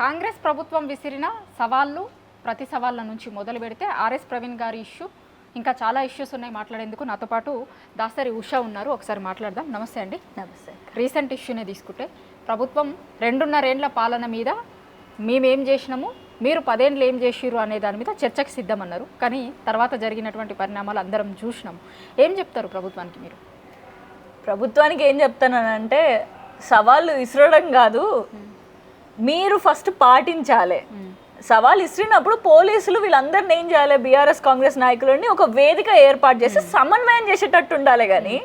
కాంగ్రెస్ ప్రభుత్వం విసిరిన సవాళ్ళు ప్రతి సవాళ్ళ నుంచి మొదలు పెడితే ఆర్ఎస్ ప్రవీణ్ గారి ఇష్యూ ఇంకా చాలా ఇష్యూస్ ఉన్నాయి మాట్లాడేందుకు. నాతో పాటు దాసరి ఉషా ఉన్నారు, ఒకసారి మాట్లాడదాం. నమస్తే అండి. నమస్తే. రీసెంట్ ఇష్యూనే తీసుకుంటే ప్రభుత్వం 2.5 ఏళ్ల పాలన మీద మేమేం చేసినాము, మీరు 10 ఏళ్ళు ఏం చేసిరు అనే దాని మీద చర్చకు సిద్ధమన్నారు. కానీ తర్వాత జరిగినటువంటి పరిణామాలు అందరం చూసినాము. ఏం చెప్తారు ప్రభుత్వానికి మీరు? ప్రభుత్వానికి ఏం చెప్తానంటే సవాళ్ళు విసరడం కాదు, మీరు ఫస్ట్ పాటించాలి. సవాల్ ఇసిరినప్పుడు పోలీసులు వీళ్ళందరినీ ఏం చేయాలి, బీఆర్ఎస్ కాంగ్రెస్ నాయకులని ఒక వేదిక ఏర్పాటు చేసి సమన్వయం చేసేటట్టు ఉండాలి. కానీ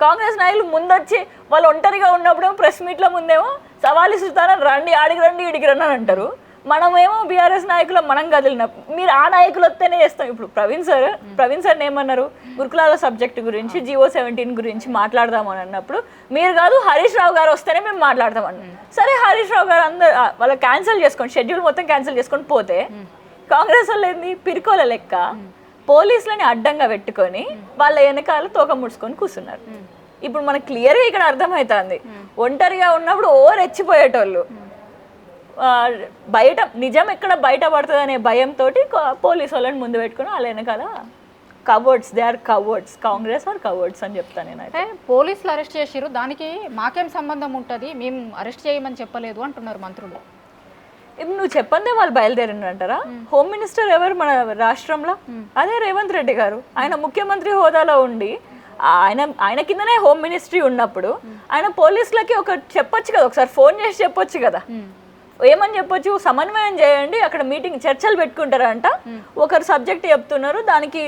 కాంగ్రెస్ నాయకులు ముందొచ్చి వాళ్ళు ఒంటరిగా ఉన్నప్పుడు ప్రెస్ మీట్ల ముందేమో సవాల్ ఇస్తారని రండి, ఆడికి రండి, ఈడికి రండి అని అంటారు. మనమేమో బీఆర్ఎస్ నాయకులు మనం కదిలిన మీరు ఆ నాయకులు వస్తేనే చేస్తాం. ఇప్పుడు ప్రవీణ్ సార్ ఏమన్నారు, గురుకులాల సబ్జెక్ట్ గురించి GO 17 గురించి మాట్లాడదామని అన్నప్పుడు మీరు కాదు హరీష్ రావు గారు వస్తేనే మేము మాట్లాడదామని. సరే హరీష్ రావు గారు అందరు వాళ్ళు క్యాన్సిల్ చేసుకోండి, షెడ్యూల్ మొత్తం క్యాన్సిల్ చేసుకొని పోతే కాంగ్రెస్ వాళ్ళు ఏంది పిరికోల లెక్క పోలీసులని అడ్డంగా పెట్టుకొని వాళ్ళ వెనకాల తోక ముడుచుకొని కూర్చున్నారు. ఇప్పుడు మనకు క్లియర్గా ఇక్కడ అర్థమవుతుంది, ఒంటరిగా ఉన్నప్పుడు రెచ్చిపోయేటోళ్ళు బయట నిజం ఎక్కడ బయట పడుతుంది అనే భయంతో పోలీసు వాళ్ళని ముందు పెట్టుకుని వాళ్ళ వెనకాల cowards, they are cowards, Congress are cowards అని చెప్తాను నేను. అయితే పోలీసులు అరెస్ట్ చేసిరు, దానికి మాకేం సంబంధం ఉంటుంది, మేము అరెస్ట్ చేయమని చెప్పలేదు అంటున్నారు మంత్రులు. ఇప్పుడు నువ్వు చెప్పందే వాళ్ళు బయలుదేరినారంటారా? హోమ్ మినిస్టర్ ఎవరు మన రాష్ట్రంలో? అదే రేవంత్ రెడ్డి గారు. ఆయన ముఖ్యమంత్రి హోదాలో ఉండి ఆయన కిందనే హోమ్ మినిస్ట్రీ ఉన్నప్పుడు ఆయన పోలీసులకి ఒక చెప్పొచ్చు కదా, ఒకసారి ఫోన్ చేసి చెప్పొచ్చు కదా. ఏమని చెప్పొచ్చు, సమన్వయం చేయండి, అక్కడ మీటింగ్ చర్చలు పెట్టుకుంటారంట, ఒకరు సబ్జెక్ట్ చెప్తున్నారు, దానికి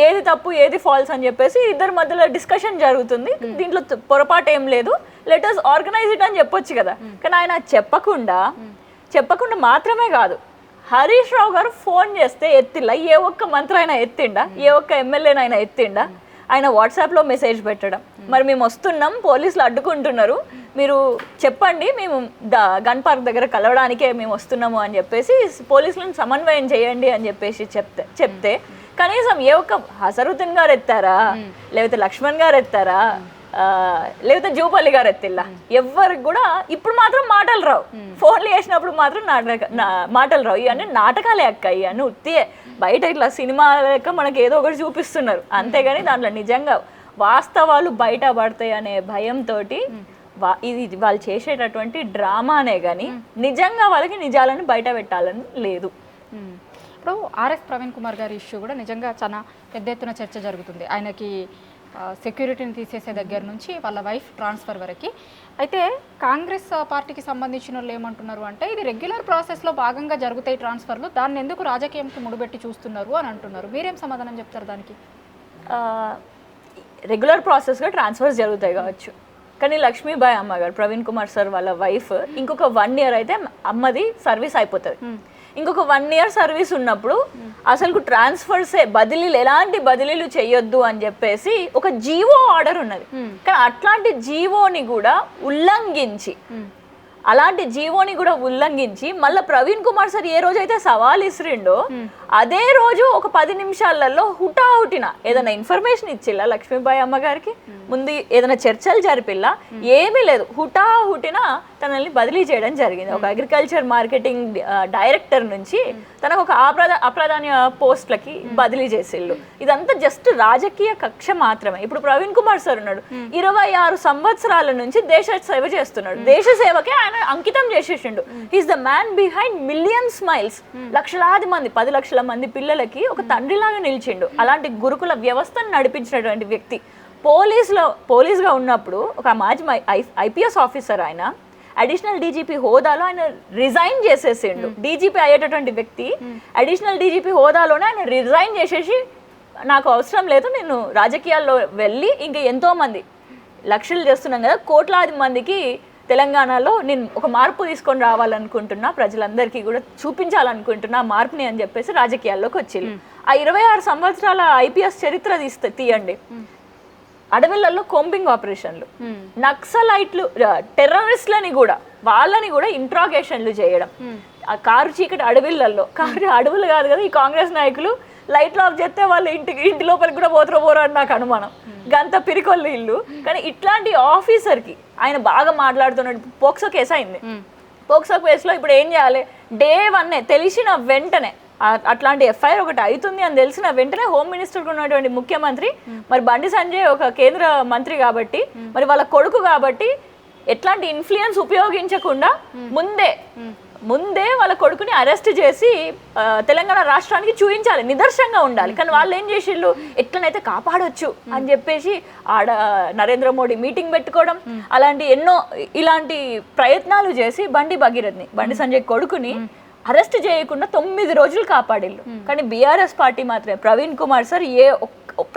ఏది తప్పు ఏది ఫాల్స్ అని చెప్పేసి ఇద్దరి మధ్యలో డిస్కషన్ జరుగుతుంది, దీంట్లో పొరపాటు ఏం లేదు, లెట్ us ఆర్గనైజ్ ఇట్ అని చెప్పొచ్చు కదా. కానీ ఆయన చెప్పకుండా మాత్రమే కాదు, హరీష్ రావు గారు ఫోన్ చేస్తే ఎత్తిలా, ఏ ఒక్క మంత్రి అయినా ఎత్తిండా, ఏ ఒక్క ఎమ్మెల్యేనైనా ఎత్తిండా? ఆయన వాట్సాప్లో మెసేజ్ పెట్టడం, మరి మేము వస్తున్నాం, పోలీసులు అడ్డుకుంటున్నారు, మీరు చెప్పండి, మేము గన్ పార్క్ దగ్గర కలవడానికే మేము వస్తున్నాము అని చెప్పేసి పోలీసులను సమన్వయం చేయండి అని చెప్పేసి చెప్తే కనీసం ఏ ఒక్క హసరుద్దీన్ గారు ఎత్తారా, లేకపోతే లక్ష్మణ్ గారు ఎత్తారా, లేకపోతే జూపల్లి గారు ఎత్తిల్లా? ఎవరికి కూడా ఇప్పుడు మాత్రం మాటలు రావు, ఫోన్లు చేసినప్పుడు మాత్రం మాటలు రావు. ఇవన్నీ నాటకాలే అక్క, ఇవన్నీ ఉత్తియే. బయట ఇట్లా సినిమా లెక్క మనకి ఏదో ఒకటి చూపిస్తున్నారు, అంతేగాని దాంట్లో నిజంగా వాస్తవాలు బయట పడతాయి అనే భయంతో ఇది వాళ్ళు చేసేటటువంటి డ్రామానే కానీ నిజంగా వాళ్ళకి నిజాలను బయట పెట్టాలని లేదు. ఇప్పుడు ఆర్ఎస్ ప్రవీణ్ కుమార్ గారి ఇష్యూ కూడా నిజంగా చాలా పెద్ద ఎత్తున చర్చ జరుగుతుంది. ఆయనకి సెక్యూరిటీని తీసేసే దగ్గర నుంచి వాళ్ళ వైఫ్ ట్రాన్స్ఫర్ వరకు. అయితే కాంగ్రెస్ పార్టీకి సంబంధించిన వాళ్ళు ఏమంటున్నారు అంటే, ఇది రెగ్యులర్ ప్రాసెస్లో భాగంగా జరుగుతాయి ట్రాన్స్ఫర్లు, దాన్ని ఎందుకు రాజకీయంకి ముడిపెట్టి చూస్తున్నారు అని అంటున్నారు. మీరేం సమాధానం చెప్తారు దానికి? రెగ్యులర్ ప్రాసెస్గా ట్రాన్స్ఫర్స్ జరుగుతాయి కావచ్చు, కానీ లక్ష్మీబాయి అమ్మగారు ప్రవీణ్ కుమార్ సార్ వాళ్ళ వైఫ్ ఇంకొక 1 year అయితే అమ్మది సర్వీస్ అయిపోతుంది. ఇంకొక 1 year సర్వీస్ ఉన్నప్పుడు అసలు ట్రాన్స్ఫర్సే, బదిలీలు, ఎలాంటి బదిలీలు చేయొద్దు అని చెప్పేసి ఒక జీవో ఆర్డర్ ఉన్నది. కానీ అట్లాంటి జీవోని కూడా ఉల్లంఘించి మళ్ళీ ప్రవీణ్ కుమార్ సార్ ఏ రోజైతే సవాల్ ఇసిరిండో అదే రోజు ఒక 10 నిమిషాలలో హుటాహుటిన ఏదైనా ఇన్ఫర్మేషన్ ఇచ్చిల్లా లక్ష్మీబాయి అమ్మగారికి, ముందు ఏదైనా చర్చలు జరిపిల్లా? ఏమీ లేదు, హుటాహుటిన తనని బదిలీ చేయడం జరిగింది. ఒక అగ్రికల్చర్ మార్కెటింగ్ డైరెక్టర్ నుంచి తనకు ఒక అప్రాధాన్య పోస్టులకి బదిలీ చేసిళ్ళు. ఇదంతా జస్ట్ రాజకీయ కక్ష మాత్రమే. ఇప్పుడు ప్రవీణ్ కుమార్ సార్ ఉన్నాడు, 26 సంవత్సరాల నుంచి దేశ సేవ చేస్తున్నాడు, దేశ సేవకే ఆయన అంకితం చేసేసిండు. He's the man behind million smiles. లక్షలాది మంది, 10 లక్షల మంది పిల్లలకి ఒక తండ్రిలాగా నిలిచిండు. అలాంటి గురుకుల వ్యవస్థను నడిపించినటువంటి వ్యక్తి పోలీస్గా ఉన్నప్పుడు ఒక మాజీ IPS ఆఫీసర్, ఆయన అడిషనల్ DGP హోదాలో ఆయన రిజైన్ చేసేసిండు. DGP అయ్యేటటువంటి వ్యక్తి అడిషనల్ DGP హోదాలోనే ఆయన రిజైన్ చేసేసి, నాకు అవసరం లేదు, నేను రాజకీయాల్లో వెళ్ళి ఇంకా ఎంతో మంది లక్షలు చేస్తున్నాం కదా, కోట్లాది మందికి తెలంగాణలో నేను ఒక మార్పు తీసుకొని రావాలనుకుంటున్నా, ప్రజలందరికీ కూడా చూపించాలనుకుంటున్నా మార్పుని అని చెప్పేసి రాజకీయాల్లోకి వచ్చింది. ఆ 26 సంవత్సరాల IPS చరిత్ర తీయండి. అడవులలో కోంబింగ్ ఆపరేషన్లు, నక్సలైట్లు, టెర్రరిస్ట్లని కూడా వాళ్ళని కూడా ఇంట్రాగేషన్లు చేయడం, ఆ కారు చీకటి అడవులు కాదు కదా ఈ కాంగ్రెస్ నాయకులు, లైట్లు ఆఫ్ చేస్తే వాళ్ళు ఇంటి లోపలికి కూడా పోరో అని నాకు అనుమానం. గంత పిరికొల్లు ఇల్లు. కానీ ఇట్లాంటి ఆఫీసర్కి ఆయన బాగా మాట్లాడుతున్నాడు. పోక్సో కేసు అయింది, పోక్సో కేసులో ఇప్పుడు ఏం చేయాలి? డే 1 తెలిసిన వెంటనే అట్లాంటి ఎఫ్ఐఆర్ ఒకటి అవుతుంది అని తెలిసిన వెంటనే హోమ్ మినిస్టర్ ఉన్నటువంటి ముఖ్యమంత్రి, మరి బండి సంజయ్ ఒక కేంద్ర మంత్రి కాబట్టి, మరి వాళ్ళ కొడుకు కాబట్టి ఎట్లాంటి ఇన్ఫ్లుయెన్స్ ఉపయోగించకుండా ముందే వాళ్ళ కొడుకుని అరెస్ట్ చేసి తెలంగాణ రాష్ట్రానికి చూపించాలి, నిదర్శనంగా ఉండాలి. కానీ వాళ్ళు ఏం చేసిళ్ళు, ఎట్లనైతే కాపాడొచ్చు అని చెప్పేసి ఆడ నరేంద్ర మోడీ మీటింగ్ పెట్టుకోవడం, అలాంటి ఎన్నో ఇలాంటి ప్రయత్నాలు చేసి బండి సంజయ్ కొడుకుని అరెస్ట్ చేయకుండా 9 రోజులు కాపాడిల్లు. కానీ బీఆర్ఎస్ పార్టీ మాత్రమే ప్రవీణ్ కుమార్ సార్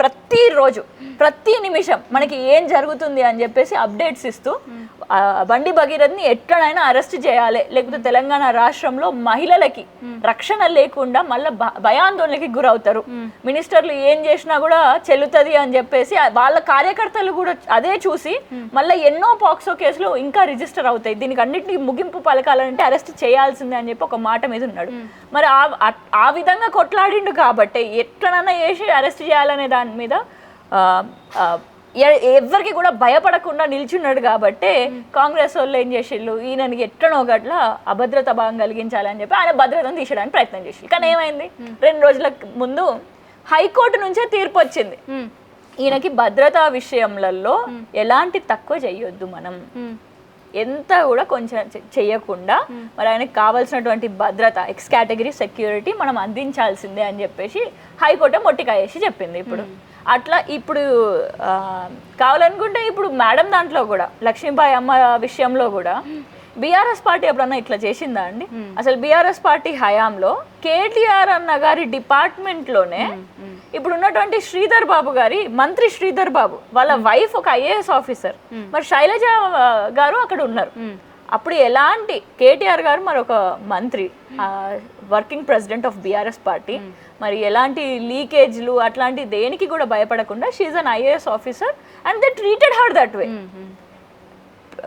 ప్రతిరోజు ప్రతి నిమిషం మనకి ఏం జరుగుతుంది అని చెప్పేసి అప్డేట్స్ ఇస్తూ బండి భగీరథ్ని ఎట్లనైనా అరెస్ట్ చేయాలి, లేకపోతే తెలంగాణ రాష్ట్రంలో మహిళలకి రక్షణ లేకుండా మళ్ళీ భయాందోళనకి గురవుతారు, మినిస్టర్లు ఏం చేసినా కూడా చెల్లుతుంది అని చెప్పేసి వాళ్ళ కార్యకర్తలు కూడా అదే చూసి మళ్ళీ ఎన్నో పాక్సో కేసులు ఇంకా రిజిస్టర్ అవుతాయి, దీనికి అన్నిటికీ ముగింపు పలకాలంటే అరెస్ట్ చేయాల్సిందే అని చెప్పి ఒక మాట మీద ఉన్నాడు. మరి ఆ విధంగా కొట్లాడిండు కాబట్టి ఎట్లనైనా చేసి అరెస్ట్ చేయాలనే దాని మీద ఎవరికి కూడా భయపడకుండా నిల్చున్నాడు కాబట్టి కాంగ్రెస్ వాళ్ళు ఏం చేసిళ్ళు, ఈయనకి ఎట్లనో గట్ల అభద్రత భాగం కలిగించాలని చెప్పి ఆయన భద్రతను తీసేయడానికి ప్రయత్నం చేసి. కానీ ఏమైంది, 2 రోజుల ముందు హైకోర్టు నుంచే తీర్పు వచ్చింది, ఈయనకి భద్రతా విషయంలో ఎలాంటి తక్కువ చేయొద్దు, మనం ఎంత కూడా కొంచెం చెయ్యకుండా మరి ఆయనకి కావాల్సినటువంటి భద్రత ఎక్స్ కేటగిరీ సెక్యూరిటీ మనం అందించాల్సిందే అని చెప్పేసి హైకోర్టు మొట్టికాయేసి చెప్పింది. అట్లా ఇప్పుడు కావాలనుకుంటే ఇప్పుడు మేడం దాంట్లో కూడా లక్ష్మీబాయి అమ్మ విషయంలో కూడా బీఆర్ఎస్ పార్టీ ఎప్పుడన్నా ఇట్లా చేసిందా అండి? అసలు బీఆర్ఎస్ పార్టీ హయాంలో కేటీఆర్ అన్న గారి డిపార్ట్మెంట్లోనే ఇప్పుడు ఉన్నటువంటి శ్రీధర్ బాబు గారి మంత్రి శ్రీధర్ బాబు వాళ్ళ వైఫ్ ఒక ఐఏఎస్ ఆఫీసర్, మరి శైలజ గారు అక్కడ ఉన్నారు. అప్పుడు ఎలాంటి కేటీఆర్ గారు మరొక మంత్రి, working president of BRS party, మరి ఎలాంటి లీకేజ్లు అట్లాంటి దేనికి కూడా భయపడకుండా she an IAS officer and they treated her that way.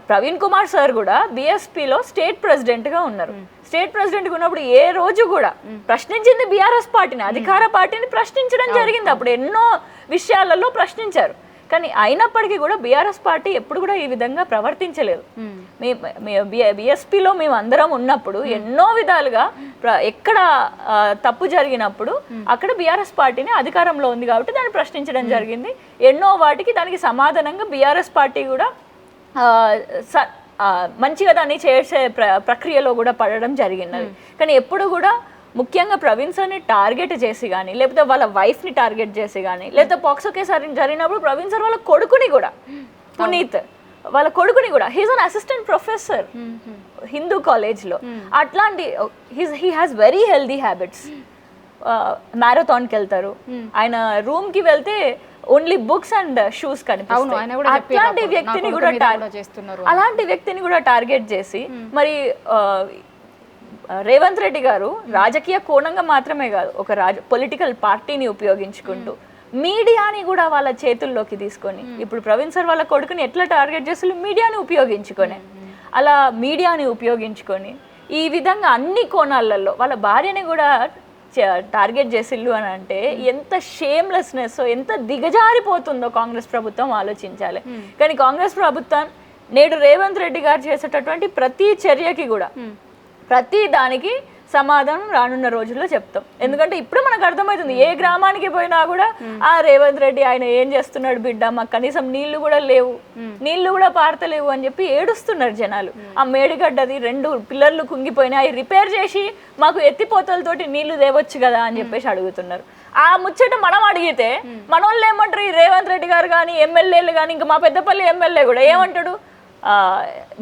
Praveen Kumar sir కూడా బీఎస్పీలో స్టేట్ ప్రెసిడెంట్గా ఉన్నారు. స్టేట్ ప్రెసిడెంట్గా ఉన్నప్పుడు ఏ రోజు కూడా ప్రశ్నించింది బీఆర్ఎస్ పార్టీని, అధికార పార్టీని ప్రశ్నించడం జరిగింది. అప్పుడు ఎన్నో విషయాలలో ప్రశ్నించారు. కానీ అయినప్పటికీ కూడా బీఆర్ఎస్ పార్టీ ఎప్పుడు కూడా ఈ విధంగా ప్రవర్తించలేదు. బీఎస్పీలో మేము అందరం ఉన్నప్పుడు ఎన్నో విధాలుగా ఎక్కడ తప్పు జరిగినప్పుడు అక్కడ బీఆర్ఎస్ పార్టీని అధికారంలో ఉంది కాబట్టి దాన్ని ప్రశ్నించడం జరిగింది. ఎన్నో వాటికి దానికి సమాధానంగా బీఆర్ఎస్ పార్టీ కూడా మంచిగా దాన్ని చేసే ప్రక్రియలో కూడా పడడం జరిగినది. కానీ ఎప్పుడు కూడా ముఖ్యంగా ప్రవీణ్ సార్ని టార్గెట్ చేసి కానీ, లేకపోతే వాళ్ళ వైఫ్ని టార్గెట్ చేసి కానీ, లేకపోతే పాక్సో కేసు జరిగినప్పుడు ప్రవీణ్ సార్ వాళ్ళ కొడుకుని కూడా, పునీత్ వాళ్ళ కొడుకుని కూడా, he's an assistant professor Hindu కాలేజ్లో, అట్లాంటి he has very healthy habits. మ్యారథాన్కి వెళ్తారు, ఆయన రూమ్కి వెళ్తే ఓన్లీ బుక్స్ అండ్ షూస్ కనిపిస్తాయి. అలాంటి వ్యక్తిని కూడా టార్గెట్ చేసి మరి రేవంత్ రెడ్డి గారు రాజకీయ కోణంగా మాత్రమే కాదు, ఒక పొలిటికల్ పార్టీని ఉపయోగించుకుంటూ మీడియాని కూడా వాళ్ళ చేతుల్లోకి తీసుకొని, ఇప్పుడు ప్రవీణ్ సార్ వాళ్ళ కొడుకుని ఎట్లా టార్గెట్ చేస్తారు, మీడియాని ఉపయోగించుకొని, అలా మీడియాని ఉపయోగించుకొని ఈ విధంగా అన్ని కోణాలలో వాళ్ళ భార్యని కూడా టార్గెట్ చేసిల్లు అని అంటే ఎంత షేమ్లెస్నెస్, ఎంత దిగజారిపోతుందో కాంగ్రెస్ ప్రభుత్వం ఆలోచించాలి. కానీ కాంగ్రెస్ ప్రభుత్వం నేడు రేవంత్ రెడ్డి గారు చేసేటటువంటి ప్రతి చర్యకి కూడా, ప్రతి దానికి సమాధానం రానున్న రోజుల్లో చెప్తాం. ఎందుకంటే ఇప్పుడు మనకు అర్థమవుతుంది, ఏ గ్రామానికి పోయినా కూడా ఆ రేవంత్ రెడ్డి ఆయన ఏం చేస్తున్నాడు బిడ్డ, మాకు కనీసం నీళ్లు కూడా లేవు, నీళ్లు కూడా పారతలేవు అని చెప్పి ఏడుస్తున్నారు జనాలు. ఆ మేడిగడ్డది 2 పిల్లర్లు కుంగిపోయినాయి, అవి రిపేర్ చేసి మాకు ఎత్తిపోతలతోటి నీళ్లు తేవచ్చు కదా అని చెప్పేసి అడుగుతున్నారు. ఆ ముచ్చట మనం అడిగితే మన వాళ్ళు ఏమంటారు, ఈ రేవంత్ రెడ్డి గారు కానీ ఎమ్మెల్యేలు కానీ, ఇంకా మా పెద్దపల్లి ఎమ్మెల్యే కూడా ఏమంటాడు,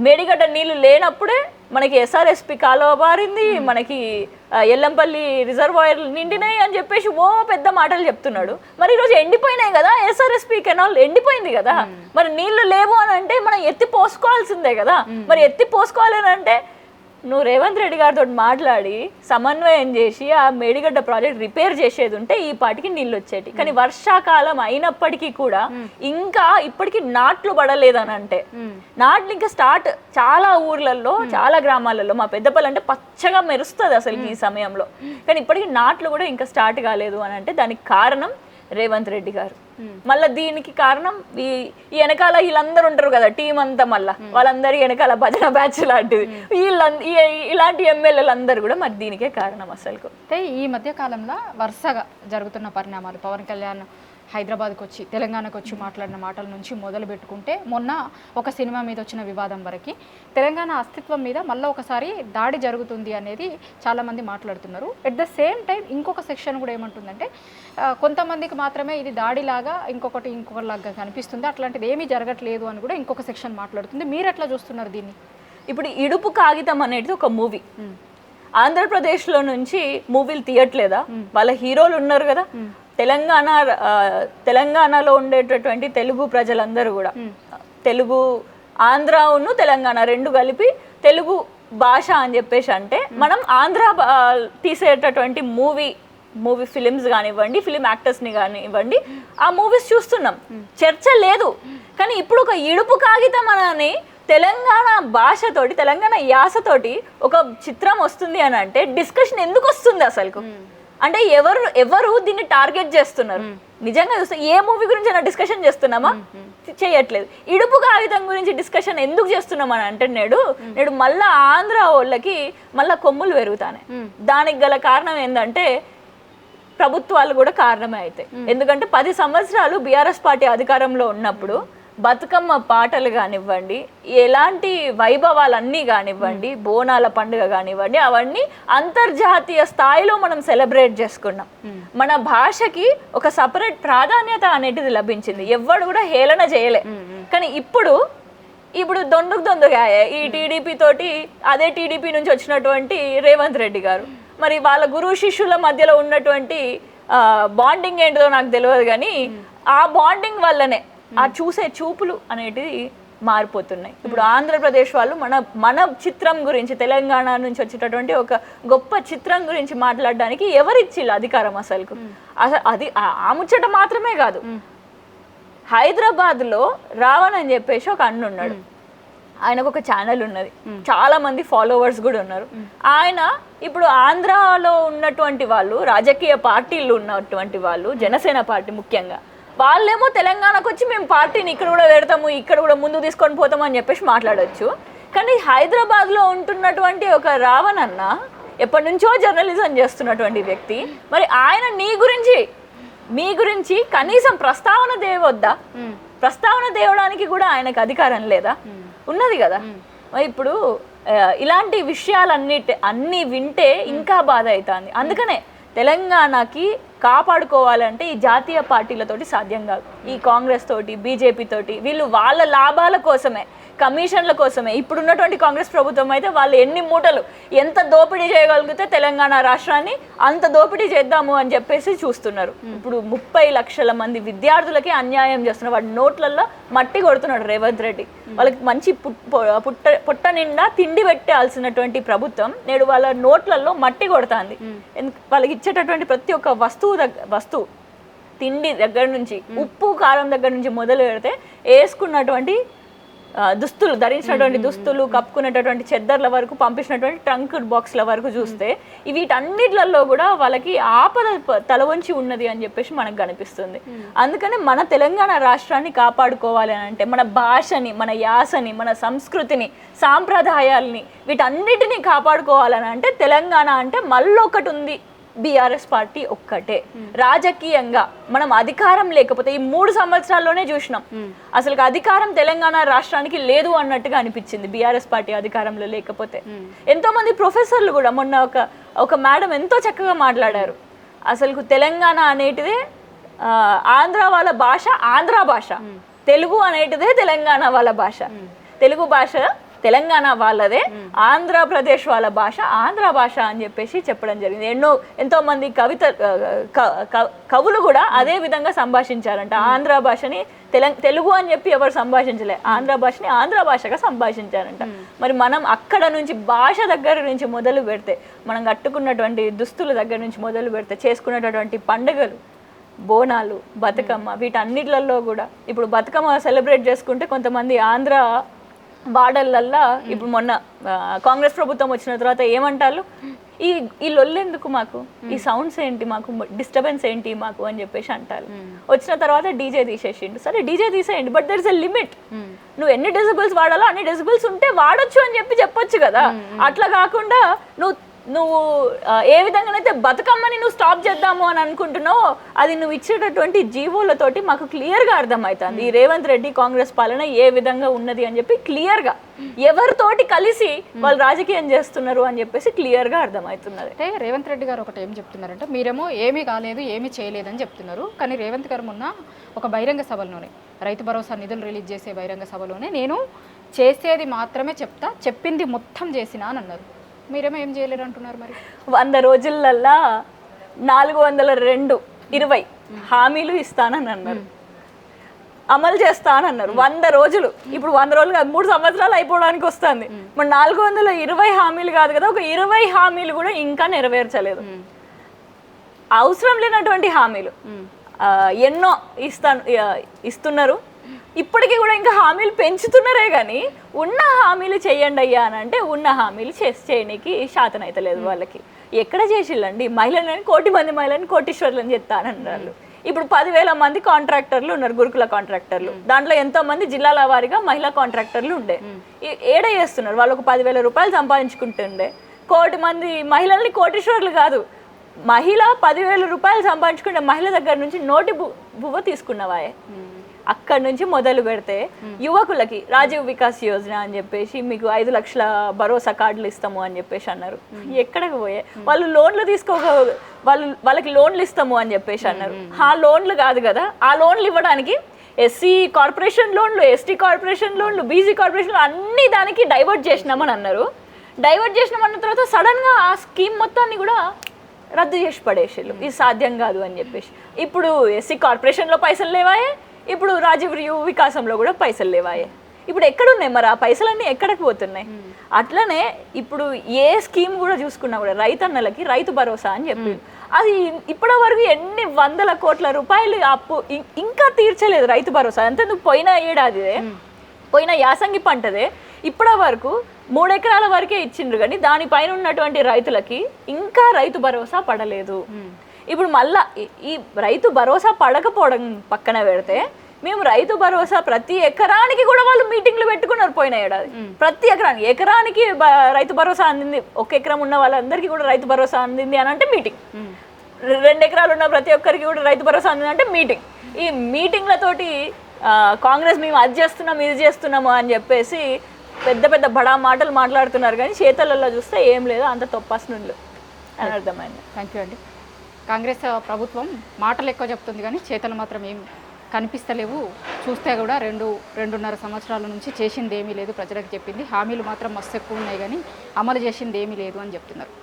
మేడిగడ్డ నీళ్లు లేనప్పుడే మనకి ఎస్ఆర్ఎస్పి కాలువ బారింది, మనకి ఎల్లంపల్లి రిజర్వాయర్లు నిండినాయి అని చెప్పేసి ఓ పెద్ద మాటలు చెప్తున్నాడు. మరి ఈరోజు ఎండిపోయినాయి కదా, ఎస్ఆర్ఎస్పి కెనాల్ ఎండిపోయింది కదా, మరి నీళ్లు లేవు అని అంటే మనం ఎత్తి పోసుకోవాల్సిందే కదా. మరి ఎత్తి పోసుకోవాలని అంటే నువ్వు రేవంత్ రెడ్డి గారితో మాట్లాడి సమన్వయం చేసి ఆ మేడిగడ్డ ప్రాజెక్ట్ రిపేర్ చేసేది ఉంటే ఈ పాటికి నీళ్ళు వచ్చేటి. కానీ వర్షాకాలం అయినప్పటికీ కూడా ఇంకా ఇప్పటికీ నాట్లు పడలేదని అంటే, నాట్లు ఇంకా స్టార్ట్ చాలా ఊర్లలో, చాలా గ్రామాలలో, మా పెద్దపల్లి అంటే పచ్చగా మెరుస్తుంది అసలు ఈ సమయంలో, కానీ ఇప్పటికీ నాట్లు కూడా ఇంకా స్టార్ట్ కాలేదు అని అంటే దానికి కారణం రేవంత్ రెడ్డి గారు. మళ్ళీ దీనికి కారణం ఈ వెనకాల వీళ్ళందరూ ఉంటారు కదా, టీం అంతా మళ్ళీ వాళ్ళందరి వెనకాల భజన బ్యాచ్ లాంటిది ఇలాంటి ఎమ్మెల్యేలు అందరూ కూడా మరి దీనికే కారణం అసలు. అయితే ఈ మధ్య కాలంలో వరుసగా జరుగుతున్న పరిణామాలు, పవన్ కళ్యాణ్ హైదరాబాద్కి వచ్చి తెలంగాణకు వచ్చి మాట్లాడిన మాటల నుంచి మొదలు పెట్టుకుంటే మొన్న ఒక సినిమా మీద వచ్చిన వివాదం వరకు తెలంగాణ అస్తిత్వం మీద మళ్ళీ ఒకసారి దాడి జరుగుతుంది అనేది చాలామంది మాట్లాడుతున్నారు. ఎట్ ద సేమ్ టైం ఇంకొక సెక్షన్ కూడా ఏమంటుందంటే కొంతమందికి మాత్రమే ఇది దాడిలాగా ఇంకొకలాగా కనిపిస్తుంది, అట్లాంటిది ఏమీ జరగట్లేదు అని కూడా ఇంకొక సెక్షన్ మాట్లాడుతుంది. మీరు ఎట్లా చూస్తున్నారు దీన్ని? ఇప్పుడు ఇడుపు కాగితం అనేది ఒక మూవీ, ఆంధ్రప్రదేశ్లో నుంచి మూవీలు తీయట్లేదా? వాళ్ళ హీరోలు ఉన్నారు కదా, తెలంగాణలో ఉండేటటువంటి తెలుగు ప్రజలందరూ కూడా తెలుగు ఆంధ్రాను తెలంగాణ రెండు కలిపి తెలుగు భాష అని చెప్పేసి అంటే మనం ఆంధ్ర తీసేటటువంటి మూవీ ఫిలిమ్స్ కానివ్వండి, ఫిలిం యాక్టర్స్ని కానివ్వండి, ఆ మూవీస్ చూస్తున్నాం, చర్చ లేదు. కానీ ఇప్పుడు ఒక ఇడుపు కాగితం అని తెలంగాణ భాషతోటి తెలంగాణ యాసతోటి ఒక చిత్రం వస్తుంది అని అంటే డిస్కషన్ ఎందుకు వస్తుంది అసలు? అంటే ఎవరు దీన్ని టార్గెట్ చేస్తున్నారు? నిజంగా చూస్తే ఏ మూవీ గురించి అయినా డిస్కషన్ చేస్తున్నామా? చేయట్లేదు. ఇడుపు కాగితం గురించి డిస్కషన్ ఎందుకు చేస్తున్నామని అంటే నేడు మళ్ళా ఆంధ్ర వాళ్ళకి మళ్ళా కొమ్ములు పెరుగుతానే. దానికి గల కారణం ఏంటంటే ప్రభుత్వాలు కూడా కారణమే అయితే. ఎందుకంటే 10 సంవత్సరాలు బీఆర్ఎస్ పార్టీ అధికారంలో ఉన్నప్పుడు బతుకమ్మ పాటలు కానివ్వండి, ఎలాంటి వైభవాలన్నీ కానివ్వండి, బోనాల పండుగ కానివ్వండి, అవన్నీ అంతర్జాతీయ స్థాయిలో మనం సెలబ్రేట్ చేసుకున్నాం. మన భాషకి ఒక సపరేట్ ప్రాధాన్యత అనేది లభించింది, ఎవ్వడు కూడా హేళన చేయలే. కానీ ఇప్పుడు దొందుగా ఈ టీడీపీ తోటి, అదే టీడీపీ నుంచి వచ్చినటువంటి రేవంత్ రెడ్డి గారు మరి వాళ్ళ గురువు శిష్యుల మధ్యలో ఉన్నటువంటి బాండింగ్ ఏంటిదో నాకు తెలియదు, కానీ ఆ బాండింగ్ వల్లనే ఆ చూసే చూపులు అనేటివి మారిపోతున్నాయి. ఇప్పుడు ఆంధ్రప్రదేశ్ వాళ్ళు మన చిత్రం గురించి, తెలంగాణ నుంచి వచ్చేటటువంటి ఒక గొప్ప చిత్రం గురించి మాట్లాడడానికి ఎవరిచ్చిళ్ళు అధికారం అసలు? అది ఆ ముచ్చట మాత్రమే కాదు, హైదరాబాద్లో రావణ్ అని చెప్పేసి ఒక అన్న ఉన్నాడు, ఆయనకు ఒక ఛానల్ ఉన్నది, చాలా మంది ఫాలోవర్స్ కూడా ఉన్నారు. ఆయన ఇప్పుడు ఆంధ్రాలో ఉన్నటువంటి వాళ్ళు, రాజకీయ పార్టీలు ఉన్నటువంటి వాళ్ళు, జనసేన పార్టీ ముఖ్యంగా, వాళ్ళేమో తెలంగాణకు వచ్చి మేము పార్టీని ఇక్కడ కూడా పెడతాము, ఇక్కడ కూడా ముందుకు తీసుకొని పోతాము అని చెప్పేసి మాట్లాడచ్చు. కానీ హైదరాబాద్లో ఉంటున్నటువంటి ఒక రావణ్ అన్న ఎప్పటి నుంచో జర్నలిజం చేస్తున్నటువంటి వ్యక్తి, మరి ఆయన మీ గురించి కనీసం ప్రస్తావన దేవొద్దా? ప్రస్తావన దేవడానికి కూడా ఆయనకు అధికారం లేదా? ఉన్నది కదా. మరి ఇప్పుడు ఇలాంటి విషయాలన్నీ వింటే ఇంకా బాధ అవుతుంది. అందుకనే తెలంగాణకి కాపాడుకోవాలంటే ఈ జాతీయ పార్టీలతోటి సాధ్యం కాదు. ఈ కాంగ్రెస్ తోటి, బీజేపీ తోటి, వీళ్ళు వాళ్ళ లాభాల కోసమే, కమిషన్ల కోసమే. ఇప్పుడున్నటువంటి కాంగ్రెస్ ప్రభుత్వం అయితే వాళ్ళు ఎన్ని మూటలు ఎంత దోపిడీ చేయగలిగితే తెలంగాణ రాష్ట్రాన్ని అంత దోపిడీ చేద్దాము అని చెప్పేసి చూస్తున్నారు. ఇప్పుడు 30 లక్షల మంది విద్యార్థులకి అన్యాయం చేస్తున్నారు. వాడి నోట్లలో మట్టి కొడుతున్నాడు రేవంత్ రెడ్డి. వాళ్ళకి మంచి పుట్ట నిండా తిండి పెట్టాల్సినటువంటి ప్రభుత్వం నేడు వాళ్ళ నోట్లలో మట్టి కొడుతుంది. వాళ్ళకి ఇచ్చేటటువంటి ప్రతి ఒక్క వస్తువు తిండి దగ్గర నుంచి, ఉప్పు కారం దగ్గర నుంచి మొదలు పెడితే వేసుకున్నటువంటి దుస్తులు, ధరించినటువంటి దుస్తులు, కప్పుకునేటటువంటి చెద్దర్ల వరకు, పంపించినటువంటి ట్రంక్ బాక్స్ల వరకు చూస్తే వీటన్నిట్లలో కూడా వాళ్ళకి ఆపద తల వంచి ఉన్నది అని చెప్పేసి మనకు కనిపిస్తుంది. అందుకని మన తెలంగాణ రాష్ట్రాన్ని కాపాడుకోవాలి అని అంటే మన భాషని, మన యాసని, మన సంస్కృతిని, సాంప్రదాయాల్ని, వీటన్నిటినీ కాపాడుకోవాలని అంటే తెలంగాణ అంటే మళ్ళొకటి ఉంది, బీఆర్ఎస్ పార్టీ ఒక్కటే. రాజకీయంగా మనం అధికారం లేకపోతే ఈ 3 సంవత్సరాల్లోనే చూసినాం అసలు అధికారం తెలంగాణ రాష్ట్రానికి లేదు అన్నట్టుగా అనిపించింది బీఆర్ఎస్ పార్టీ అధికారంలో లేకపోతే. ఎంతో మంది ప్రొఫెసర్లు కూడా మొన్న ఒక మేడం ఎంతో చక్కగా మాట్లాడారు. అసలు తెలంగాణ అనేటిదే ఆంధ్ర వాళ్ళ భాష, ఆంధ్ర భాష. తెలుగు అనేటిదే తెలంగాణ వాళ్ళ భాష. తెలుగు భాష తెలంగాణ వాళ్ళదే, ఆంధ్రప్రదేశ్ వాళ్ళ భాష ఆంధ్ర భాష అని చెప్పేసి చెప్పడం జరిగింది. ఎంతో మంది కవులు కూడా అదే విధంగా సంభాషించారంట. ఆంధ్ర భాషని తెలుగు అని చెప్పి ఎవరు సంభాషించలే, ఆంధ్ర భాషని ఆంధ్ర భాషగా సంభాషించారంట. మరి మనం అక్కడ నుంచి భాష దగ్గర నుంచి మొదలు పెడితే, మనం కట్టుకున్నటువంటి దుస్తుల దగ్గర నుంచి మొదలు పెడితే, చేసుకున్నటువంటి పండుగలు, బోనాలు, బతుకమ్మ, వీటన్నిటిలలో కూడా ఇప్పుడు బతుకమ్మ సెలబ్రేట్ చేసుకుంటే కొంతమంది ఆంధ్ర వాడలల్లా ఇప్పుడు మొన్న కాంగ్రెస్ ప్రభుత్వం వచ్చిన తర్వాత ఏమంటారు, ఈ లొల్లెందుకు మాకు, ఈ సౌండ్స్ ఏంటి మాకు, డిస్టర్బెన్స్ ఏంటి మాకు అని చెప్పేసి అంటారు. వచ్చిన తర్వాత డీజే తీసేసిండు, సరే డీజే తీసేయండి, but there is a limit. నువ్వు ఎన్ని డెసిబుల్స్ వాడాలో అన్ని డెసిబుల్స్ ఉంటే వాడొచ్చు అని చెప్పొచ్చు కదా. అట్లా కాకుండా నువ్వు ఏ విధంగానైతే బతుకమ్మని నువ్వు స్టాప్ చేద్దాము అని అనుకుంటున్నావు, అది నువ్వు ఇచ్చేటటువంటి జీవోలతోటి మాకు క్లియర్గా అర్థమవుతుంది ఈ రేవంత్ రెడ్డి కాంగ్రెస్ పాలన ఏ విధంగా ఉన్నది అని చెప్పి క్లియర్గా, ఎవరితోటి కలిసి వాళ్ళు రాజకీయం చేస్తున్నారు అని చెప్పేసి క్లియర్గా అర్థమవుతున్నది. అంటే రేవంత్ రెడ్డి గారు ఒకటి ఏం చెప్తున్నారంటే, మీరేమో ఏమీ కాలేదు ఏమీ చేయలేదని చెప్తున్నారు, కానీ రేవంత్ గారు మొన్న ఒక బహిరంగ సభలోనే, రైతు భరోసా నిధులు రిలీజ్ చేసే బహిరంగ సభలోనే, నేను చేసేది మాత్రమే చెప్తా, చెప్పింది మొత్తం చేసినా అని అన్నారు. మీరేమో ఏం చేయలేరు అంటున్నారు. మరి 100 రోజులల్లా 402 హామీలు ఇస్తానని అన్నారు, అమలు చేస్తానన్నారు. 100 రోజులు, ఇప్పుడు 100 రోజులు కాదు, 3 సంవత్సరాలు అయిపోవడానికి వస్తుంది. మరి 420 హామీలు కాదు కదా, ఒక 20 హామీలు కూడా ఇంకా నెరవేర్చలేదు. అవసరం లేనటువంటి హామీలు ఎన్నో ఇస్తున్నారు. ఇప్పటికీ కూడా ఇంకా హామీలు పెంచుతున్నారే కానీ ఉన్న హామీలు చేయండి అయ్యా అని అంటే ఉన్న హామీలు చేయడానికి శాతం అయితే లేదు వాళ్ళకి. ఎక్కడ చేసిల్లండి? మహిళలని 1,000,000 మంది మహిళని కోటీశ్వర్లని చెప్తానన్నారు. ఇప్పుడు 10,000 మంది కాంట్రాక్టర్లు ఉన్నారు, గురుకుల కాంట్రాక్టర్లు. దాంట్లో ఎంతో మంది జిల్లాల వారీగా మహిళా కాంట్రాక్టర్లు ఉండే. ఏడ చేస్తున్నారు వాళ్ళు? ఒక 10,000 రూపాయలు సంపాదించుకుంటుండే. 1,000,000 మంది మహిళల్ని కోటీశ్వర్లు కాదు, మహిళ 10,000 రూపాయలు సంపాదించుకుంటే మహిళ దగ్గర నుంచి నోటి బువ్వ తీసుకున్నవాయే. అక్కడి నుంచి మొదలు పెడితే యువకులకి రాజీవ్ వికాస్ యోజన అని చెప్పేసి మీకు 5 లక్షల భరోసా కార్డులు ఇస్తాము అని చెప్పేసి అన్నారు. ఎక్కడికి పోయే వాళ్ళు లోన్లు వాళ్ళకి లోన్లు ఇస్తాము అని చెప్పేసి అన్నారు. ఆ లోన్లు కాదు కదా, ఆ లోన్లు ఇవ్వడానికి ఎస్సీ కార్పొరేషన్ లోన్లు, ఎస్టీ కార్పొరేషన్ లోన్లు, బీసీ కార్పొరేషన్ అన్ని దానికి డైవర్ట్ చేసినామని అన్నారు. డైవర్ట్ చేసినామన్న తర్వాత సడన్గా ఆ స్కీమ్ మొత్తాన్ని కూడా రద్దు చేసి పడేసారు. ఇది సాధ్యం కాదు అని చెప్పేసి. ఇప్పుడు ఎస్సీ కార్పొరేషన్లో పైసలు లేవాయే, ఇప్పుడు రాజీవ్ వికాసంలో కూడా పైసలు లేవాయే. ఇప్పుడు ఎక్కడున్నాయి మరి ఆ పైసలన్నీ ఎక్కడికి పోతున్నాయి? అట్లనే ఇప్పుడు ఏ స్కీమ్ కూడా చూసుకున్నా కూడా రైతన్నలకి రైతు భరోసా అని చెప్పి అది ఇప్పటి వరకు ఎన్ని 100 కోట్ల రూపాయలు అప్పు ఇంకా తీర్చలేదు రైతు భరోసా. అంతే నువ్వు పోయిన యాసంగి పంటదే ఇప్పటి వరకు 3 ఎకరాల వరకే ఇచ్చిండ్రు, కానీ దానిపైన ఉన్నటువంటి రైతులకి ఇంకా రైతు భరోసా పడలేదు. ఇప్పుడు మళ్ళా ఈ రైతు భరోసా పడకపోవడం పక్కన పెడితే, మేము రైతు భరోసా ప్రతి ఎకరానికి కూడా వాళ్ళు మీటింగ్లు పెట్టుకున్నారు పోయిన ఏడాది. ప్రతి ఎకరానికి రైతు భరోసా అందింది, 1 ఎకరం ఉన్న వాళ్ళందరికీ కూడా రైతు భరోసా అందింది అని అంటే మీటింగ్. 2 ఎకరాలు ఉన్న ప్రతి ఒక్కరికి కూడా రైతు భరోసా అందింది అంటే మీటింగ్. ఈ మీటింగ్లతోటి కాంగ్రెస్ మేము అది చేస్తున్నాం ఇది చేస్తున్నాము అని చెప్పేసి పెద్ద పెద్ద బడా మాటలు మాట్లాడుతున్నారు, కానీ చేతలలో చూస్తే ఏం లేదు, అంత తొప్పాసనులు అని అర్థమైంది. థ్యాంక్ యూ అండి. కాంగ్రెస్ ప్రభుత్వం మాటలు ఎక్కువ చెప్తుంది కానీ చేతలు మాత్రం ఏం కనిపిస్తలేవు. చూస్తే కూడా 2.5 సంవత్సరాల నుంచి చేసింది ఏమీ లేదు, ప్రజలకు చెప్పింది హామీలు మాత్రం మస్తు ఎక్కువ ఉన్నాయి కానీ అమలు చేసింది ఏమీ లేదు అని చెప్తున్నారు.